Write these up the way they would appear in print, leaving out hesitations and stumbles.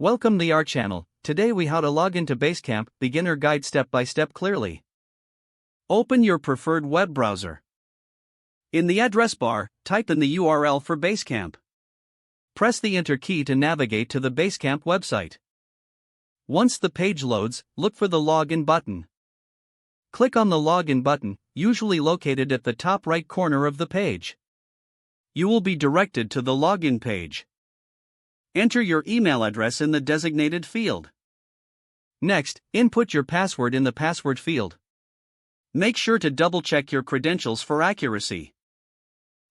Welcome to our channel. Today we how to log into Basecamp, beginner guide step by step clearly. Open your preferred web browser. In the address bar, type in the URL for Basecamp. Press the Enter key to navigate to the Basecamp website. Once the page loads, look for the Login button. Click on the Login button, usually located at the top right corner of the page. You will be directed to the login page. Enter your email address in the designated field. Next, input your password in the password field. Make sure to double-check your credentials for accuracy.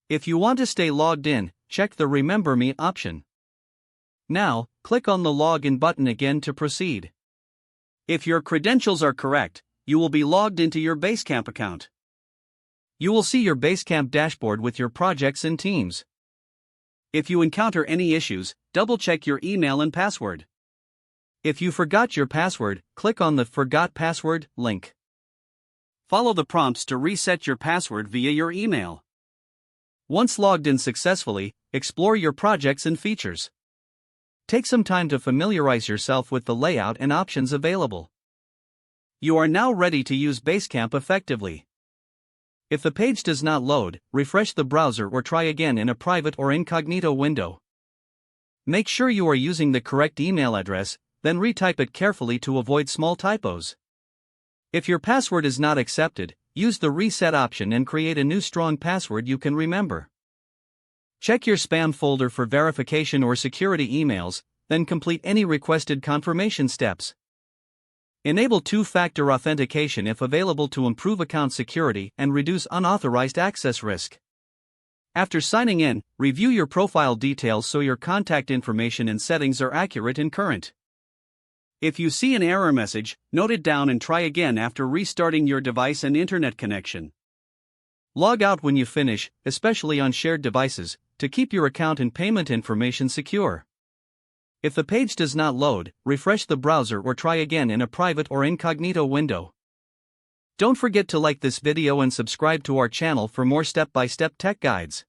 If you want to stay logged in, check the Remember Me option. Now, click on the Login button again to proceed. If your credentials are correct, you will be logged into your Basecamp account. You will see your Basecamp dashboard with your projects and teams. If you encounter any issues, double-check your email and password. If you forgot your password, click on the Forgot Password link. Follow the prompts to reset your password via your email. Once logged in successfully, explore your projects and features. Take some time to familiarize yourself with the layout and options available. You are now ready to use Basecamp effectively. If the page does not load, refresh the browser or try again in a private or incognito window. Make sure you are using the correct email address, then retype it carefully to avoid small typos. If your password is not accepted, use the Reset option and create a new strong password you can remember. Check your spam folder for verification or security emails, then complete any requested confirmation steps. Enable two-factor authentication if available to improve account security and reduce unauthorized access risk. After signing in, review your profile details so your contact information and settings are accurate and current. If you see an error message, note it down and try again after restarting your device and internet connection. Log out when you finish, especially on shared devices, to keep your account and payment information secure. If the page does not load, refresh the browser or try again in a private or incognito window. Don't forget to like this video and subscribe to our channel for more step-by-step tech guides.